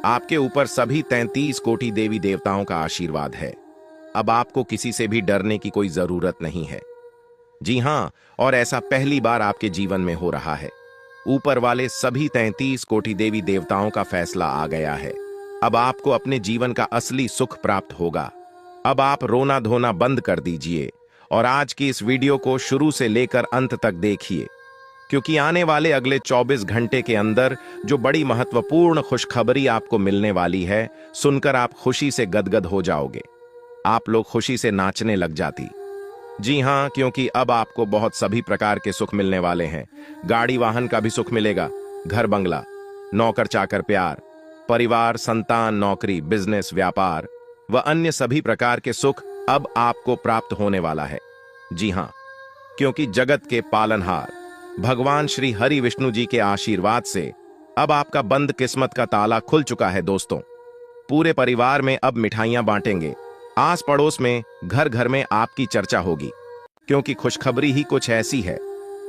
आपके ऊपर सभी 33 कोटि देवी देवताओं का आशीर्वाद है। अब आपको किसी से भी डरने की कोई जरूरत नहीं है। जी हां, और ऐसा पहली बार आपके जीवन में हो रहा है। ऊपर वाले सभी 33 कोटि देवी देवताओं का फैसला आ गया है। अब आपको अपने जीवन का असली सुख प्राप्त होगा। अब आप रोना धोना बंद कर दीजिए और आज की इस वीडियो को शुरू से लेकर अंत तक देखिए, क्योंकि आने वाले अगले 24 घंटे के अंदर जो बड़ी महत्वपूर्ण खुशखबरी आपको मिलने वाली है, सुनकर आप खुशी से गदगद हो जाओगे। आप लोग खुशी से नाचने लग जाती। जी हां, क्योंकि अब आपको बहुत सभी प्रकार के सुख मिलने वाले हैं। गाड़ी वाहन का भी सुख मिलेगा, घर बंगला, नौकर चाकर प्यार, परिवार, संतान, नौकरी, बिजनेस, व्यापार व अन्य सभी प्रकार के सुख अब आपको प्राप्त होने वाला है। जी हां, क्योंकि जगत के पालनहार भगवान श्री हरि विष्णु जी के आशीर्वाद से अब आपका बंद किस्मत का ताला खुल चुका है। दोस्तों, पूरे परिवार में अब मिठाइयां बांटेंगे, आस पड़ोस में, घर घर में आपकी चर्चा होगी, क्योंकि खुशखबरी ही कुछ ऐसी है।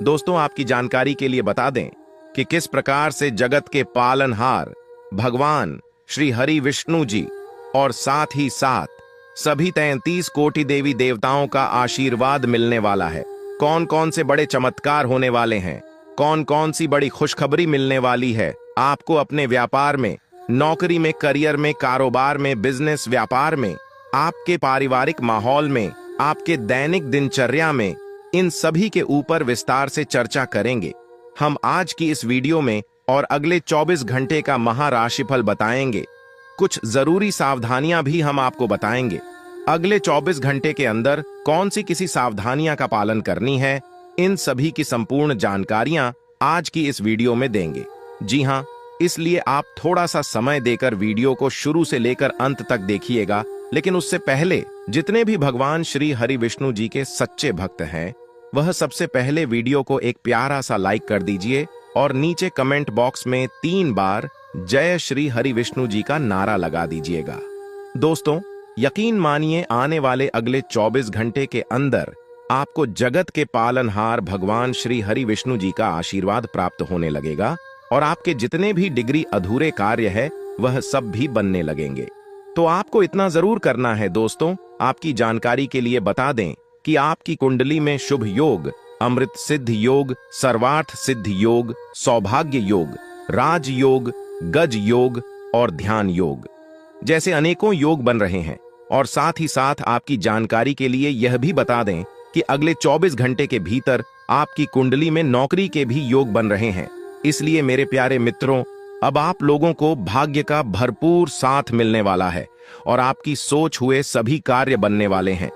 दोस्तों, आपकी जानकारी के लिए बता दें कि किस प्रकार से जगत के पालनहार भगवान श्री हरि विष्णु जी और साथ ही साथ सभी 33 कोटि देवी देवताओं का आशीर्वाद मिलने वाला है। कौन कौन से बड़े चमत्कार होने वाले हैं, कौन कौन सी बड़ी खुशखबरी मिलने वाली है आपको अपने व्यापार में, नौकरी में, करियर में, कारोबार में, बिजनेस, व्यापार में, आपके पारिवारिक माहौल में, आपके दैनिक दिनचर्या में, इन सभी के ऊपर विस्तार से चर्चा करेंगे। हम आज की इस वीडियो में और अगले 24 घंटे का महाराशिफल बताएंगे। कुछ जरूरी सावधानियां भी हम आपको बताएंगे। अगले 24 घंटे के अंदर कौन सी किसी सावधानियां का पालन करनी है, इन सभी की संपूर्ण जानकारियां आज की इस वीडियो में देंगे। जी हां, इसलिए आप थोड़ा सा समय देकर वीडियो को शुरू से लेकर अंत तक देखिएगा। लेकिन उससे पहले जितने भी भगवान श्री हरि विष्णु जी के सच्चे भक्त हैं, वह सबसे पहले वीडियो को एक प्यारा सा लाइक कर दीजिए और नीचे कमेंट बॉक्स में 3 बार जय श्री हरि विष्णु जी का नारा लगा दीजिएगा। दोस्तों, यकीन मानिए आने वाले अगले 24 घंटे के अंदर आपको जगत के पालनहार भगवान श्री हरि विष्णु जी का आशीर्वाद प्राप्त होने लगेगा और आपके जितने भी डिग्री अधूरे कार्य है वह सब भी बनने लगेंगे। तो आपको इतना जरूर करना है। दोस्तों, आपकी जानकारी के लिए बता दें कि आपकी कुंडली में शुभ योग, अमृत सिद्ध योग, सर्वार्थ सिद्ध योग, सौभाग्य योग, राज योग, गज योग और ध्यान योग जैसे अनेकों योग बन रहे हैं। और साथ ही साथ आपकी जानकारी के लिए यह भी बता दें कि अगले 24 घंटे के भीतर आपकी कुंडली में नौकरी के भी योग बन रहे हैं। इसलिए मेरे प्यारे मित्रों, अब आप लोगों को भाग्य का भरपूर साथ मिलने वाला है और आपकी सोच हुए सभी कार्य बनने वाले हैं।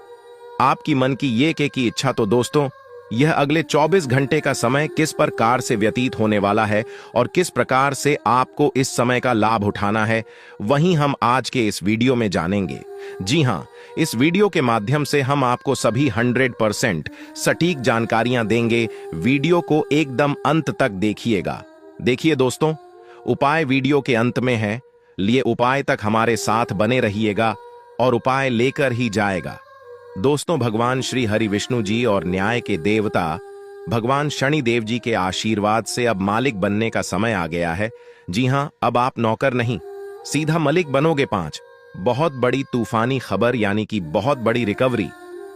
आपकी मन की ये की इच्छा। तो दोस्तों, यह अगले 24 घंटे का समय किस प्रकार से व्यतीत होने वाला है और किस प्रकार से आपको इस समय का लाभ उठाना है, वहीं हम आज के इस वीडियो में जानेंगे। जी हां, इस वीडियो के माध्यम से हम आपको सभी 100% सटीक जानकारियां देंगे। वीडियो को एकदम अंत तक देखिएगा। देखिए दोस्तों, उपाय वीडियो के अंत में है, लिए उपाय तक हमारे साथ बने रहिएगा और उपाय लेकर ही जाएगा। दोस्तों, भगवान श्री हरि विष्णु जी और न्याय के देवता भगवान शनि देव जी के आशीर्वाद से अब मालिक बनने का समय आ गया है। जी हां, अब आप नौकर नहीं, सीधा मलिक बनोगे। 5 बहुत बड़ी तूफानी खबर यानी कि बहुत बड़ी रिकवरी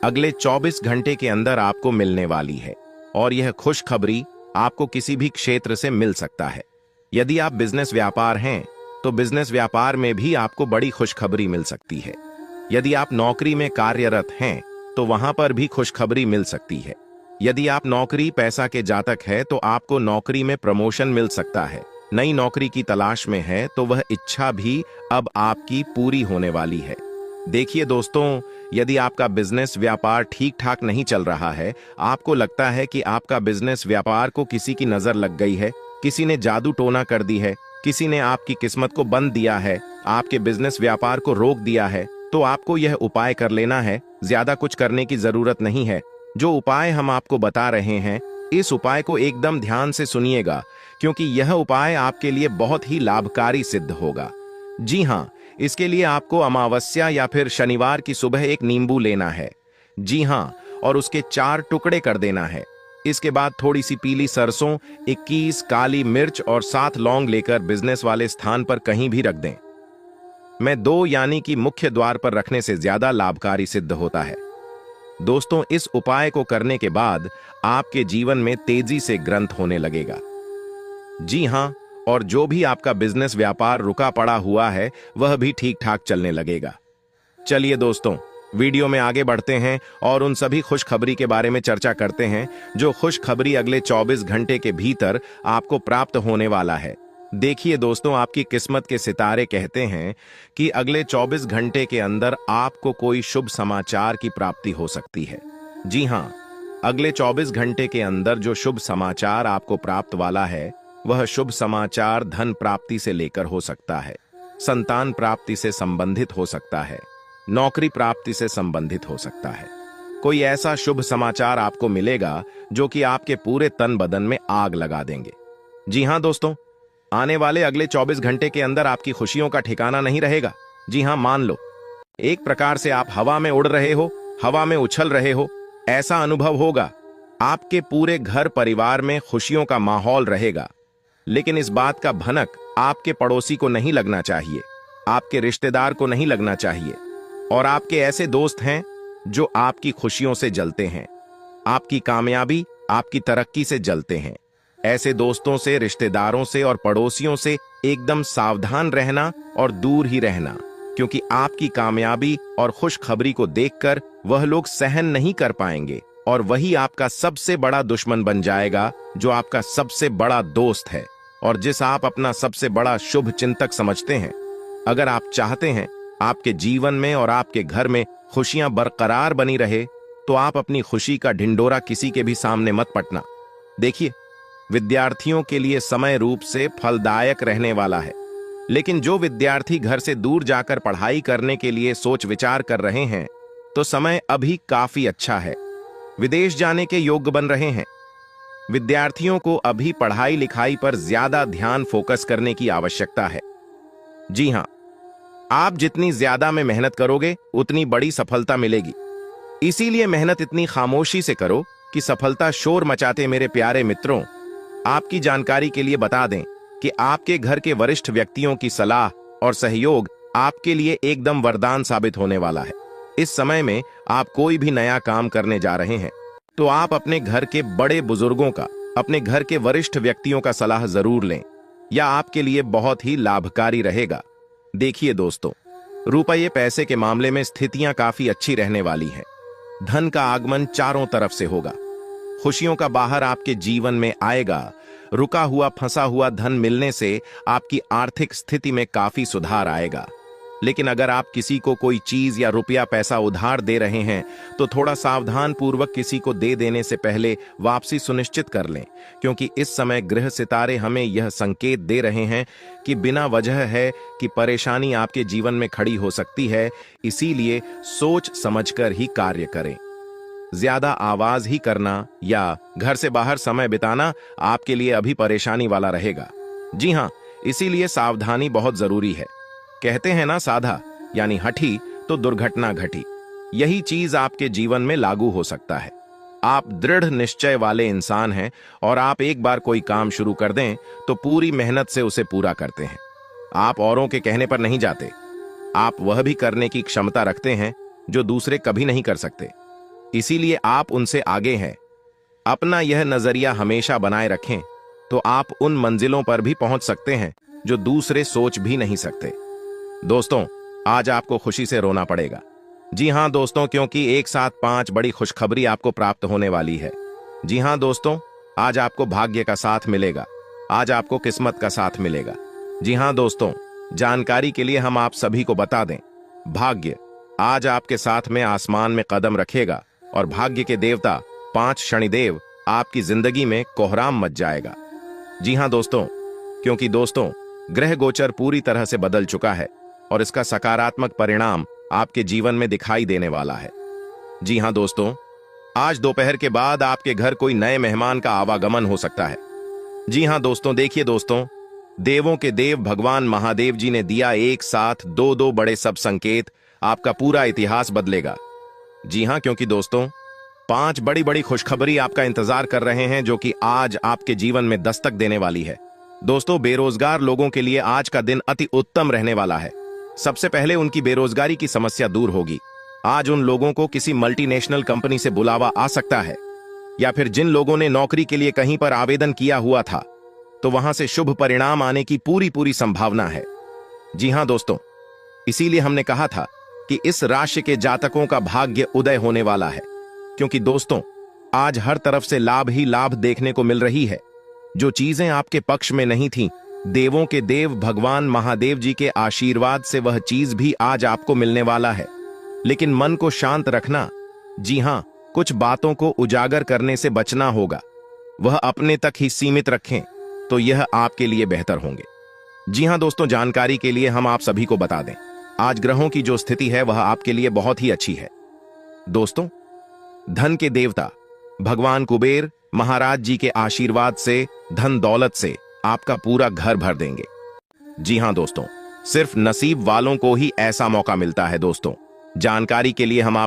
अगले 24 घंटे के अंदर आपको मिलने वाली है और यह खुशखबरी आपको किसी भी क्षेत्र से मिल सकता है। यदि आप बिजनेस व्यापार हैं तो बिजनेस व्यापार में भी आपको बड़ी खुशखबरी मिल सकती है। यदि आप नौकरी में कार्यरत हैं तो वहां पर भी खुशखबरी मिल सकती है। यदि आप नौकरी पैसा के जातक है तो आपको नौकरी में प्रमोशन मिल सकता है। नई नौकरी की तलाश में है तो वह इच्छा भी अब आपकी पूरी होने वाली है। देखिए दोस्तों, यदि आपका बिजनेस व्यापार ठीक ठाक नहीं चल रहा है, आपको लगता है कि आपका बिजनेस व्यापार को किसी की नजर लग गई है, किसी ने जादू टोना कर दी है, किसी ने आपकी किस्मत को बंद दिया है, आपके बिजनेस व्यापार को रोक दिया है, तो आपको यह उपाय कर लेना है। ज्यादा कुछ करने की जरूरत नहीं है। जो उपाय हम आपको बता रहे हैं, इस उपाय को एकदम ध्यान से सुनिएगा, क्योंकि यह उपाय आपके लिए बहुत ही लाभकारी सिद्ध होगा। जी हाँ, इसके लिए आपको अमावस्या या फिर शनिवार की सुबह एक नींबू लेना है। जी हाँ, और उसके 4 टुकड़े कर देना है। इसके बाद थोड़ी सी पीली सरसों, 21 काली मिर्च और 7 लौंग लेकर बिजनेस वाले स्थान पर कहीं भी रख दें। मैं 2 यानी कि मुख्य द्वार पर रखने से ज्यादा लाभकारी सिद्ध होता है। दोस्तों, इस उपाय को करने के बाद आपके जीवन में तेजी से ग्रंथ होने लगेगा। जी हाँ, और जो भी आपका बिजनेस व्यापार रुका पड़ा हुआ है वह भी ठीक ठाक चलने लगेगा। चलिए दोस्तों, वीडियो में आगे बढ़ते हैं और उन सभी खुशखबरी के बारे में चर्चा करते हैं जो खुशखबरी अगले 24 घंटे के भीतर आपको प्राप्त होने वाला है। देखिए दोस्तों, आपकी किस्मत के सितारे कहते हैं कि अगले 24 घंटे के अंदर आपको कोई शुभ समाचार की प्राप्ति हो सकती है। जी हाँ, अगले 24 घंटे के अंदर जो शुभ समाचार आपको प्राप्त वाला है वह शुभ समाचार धन प्राप्ति से लेकर हो सकता है, संतान प्राप्ति से संबंधित हो सकता है, नौकरी प्राप्ति से संबंधित हो सकता है। कोई ऐसा शुभ समाचार आपको मिलेगा जो कि आपके पूरे तन बदन में आग लगा देंगे। जी हाँ दोस्तों, आने वाले अगले 24 घंटे के अंदर आपकी खुशियों का ठिकाना नहीं रहेगा। जी हाँ, मान लो एक प्रकार से आप हवा में उड़ रहे हो, हवा में उछल रहे हो, ऐसा अनुभव होगा। आपके पूरे घर परिवार में खुशियों का माहौल रहेगा। लेकिन इस बात का भनक आपके पड़ोसी को नहीं लगना चाहिए, आपके रिश्तेदार को नहीं लगना चाहिए, और आपके ऐसे दोस्त हैं जो आपकी खुशियों से जलते हैं, आपकी कामयाबी, आपकी तरक्की से जलते हैं। ऐसे दोस्तों से, रिश्तेदारों से और पड़ोसियों से एकदम सावधान रहना और दूर ही रहना, क्योंकि आपकी कामयाबी और खुशखबरी को देखकर वह लोग सहन नहीं कर पाएंगे और वही आपका सबसे बड़ा दुश्मन बन जाएगा, जो आपका सबसे बड़ा दोस्त है और जिस आप अपना सबसे बड़ा शुभ चिंतक समझते हैं। अगर आप चाहते हैं आपके जीवन में और आपके घर में खुशियां बरकरार बनी रहे, तो आप अपनी खुशी का ढिंडोरा किसी के भी सामने मत पटना। देखिए, विद्यार्थियों के लिए समय रूप से फलदायक रहने वाला है, लेकिन जो विद्यार्थी घर से दूर जाकर पढ़ाई करने के लिए सोच विचार कर रहे हैं, तो समय अभी काफी अच्छा है। विदेश जाने के योग्य बन रहे हैं। विद्यार्थियों को अभी पढ़ाई लिखाई पर ज्यादा ध्यान फोकस करने की आवश्यकता है। जी हां, आप जितनी ज्यादा में मेहनत करोगे उतनी बड़ी सफलता मिलेगी। इसीलिए मेहनत इतनी खामोशी से करो कि सफलता शोर मचाते। मेरे प्यारे मित्रों, आपकी जानकारी के लिए बता दें कि आपके घर के वरिष्ठ व्यक्तियों की सलाह और सहयोग आपके लिए एकदम वरदान साबित होने वाला है। इस समय में आप कोई भी नया काम करने जा रहे हैं तो आप अपने घर के बड़े बुजुर्गों का, अपने घर के वरिष्ठ व्यक्तियों का सलाह जरूर लें, यह आपके लिए बहुत ही लाभकारी रहेगा। देखिए दोस्तों, रुपये पैसे के मामले में स्थितियां काफी अच्छी रहने वाली हैं। धन का आगमन चारों तरफ से होगा। खुशियों का बाहर आपके जीवन में आएगा। रुका हुआ फंसा हुआ धन मिलने से आपकी आर्थिक स्थिति में काफी सुधार आएगा। लेकिन अगर आप किसी को कोई चीज या रुपया पैसा उधार दे रहे हैं तो थोड़ा सावधान पूर्वक किसी को दे देने से पहले वापसी सुनिश्चित कर लें, क्योंकि इस समय ग्रह सितारे हमें यह संकेत दे रहे हैं कि बिना वजह है कि परेशानी आपके जीवन में खड़ी हो सकती है। इसीलिए सोच समझकर ही कार्य करें। ज्यादा आवाज ही करना या घर से बाहर समय बिताना आपके लिए अभी परेशानी वाला रहेगा। जी हां, इसीलिए सावधानी बहुत जरूरी है। कहते हैं ना, साधा यानी हठी तो दुर्घटना घटी। यही चीज आपके जीवन में लागू हो सकता है। आप दृढ़ निश्चय वाले इंसान हैं और आप एक बार कोई काम शुरू कर दें तो पूरी मेहनत से उसे पूरा करते हैं। आप औरों के कहने पर नहीं जाते। आप वह भी करने की क्षमता रखते हैं जो दूसरे कभी नहीं कर सकते। इसीलिए आप उनसे आगे हैं। अपना यह नजरिया हमेशा बनाए रखें तो आप उन मंजिलों पर भी पहुंच सकते हैं जो दूसरे सोच भी नहीं सकते। दोस्तों, आज आपको खुशी से रोना पड़ेगा। जी हां दोस्तों, क्योंकि एक साथ 5 बड़ी खुशखबरी आपको प्राप्त होने वाली है। जी हां दोस्तों, आज आपको भाग्य का साथ मिलेगा। आज आपको किस्मत का साथ मिलेगा। जी हां दोस्तों, जानकारी के लिए हम आप सभी को बता दें, भाग्य आज आपके साथ में आसमान में कदम रखेगा और भाग्य के देवता 5 शनिदेव आपकी जिंदगी में कोहराम मच जाएगा। जी हां दोस्तों, क्योंकि दोस्तों ग्रह गोचर पूरी तरह से बदल चुका है और इसका सकारात्मक परिणाम आपके जीवन में दिखाई देने वाला है। जी हां दोस्तों, आज दोपहर के बाद आपके घर कोई नए मेहमान का आवागमन हो सकता है। जी हां दोस्तों, देखिए दोस्तों, देवों के देव भगवान महादेव जी ने दिया एक साथ 2 बड़े सब संकेत, आपका पूरा इतिहास बदलेगा। जी हां, क्योंकि दोस्तों 5 बड़ी बड़ी खुशखबरी आपका इंतजार कर रहे हैं जो कि आज आपके जीवन में दस्तक देने वाली है। दोस्तों, बेरोजगार लोगों के लिए आज का दिन अति उत्तम रहने वाला है। सबसे पहले उनकी बेरोजगारी की समस्या दूर होगी। आज उन लोगों को किसी मल्टीनेशनल कंपनी से बुलावा आ सकता है, या फिर जिन लोगों ने नौकरी के लिए कहीं पर आवेदन किया हुआ था तो वहां से शुभ परिणाम आने की पूरी संभावना है। जी हां दोस्तों, इसीलिए हमने कहा था कि इस राशि के जातकों का भाग्य उदय होने वाला है, क्योंकि दोस्तों आज हर तरफ से लाभ ही लाभ देखने को मिल रही है। जो चीजें आपके पक्ष में नहीं थीं, देवों के देव भगवान महादेव जी के आशीर्वाद से वह चीज भी आज आपको मिलने वाला है। लेकिन मन को शांत रखना। जी हां, कुछ बातों को उजागर करने से बचना होगा। वह अपने तक ही सीमित रखें तो यह आपके लिए बेहतर होंगे। जी हां दोस्तों, जानकारी के लिए हम आप सभी को बता दें, आज ग्रहों की जो स्थिति है वह आपके लिए बहुत ही अच्छी है। दोस्तों, धन के देवता भगवान कुबेर महाराज जी के आशीर्वाद से धन दौलत से आपका पूरा घर भर देंगे। जी हां दोस्तों, सिर्फ नसीब वालों को ही ऐसा मौका मिलता है। दोस्तों, जानकारी के लिए हम आप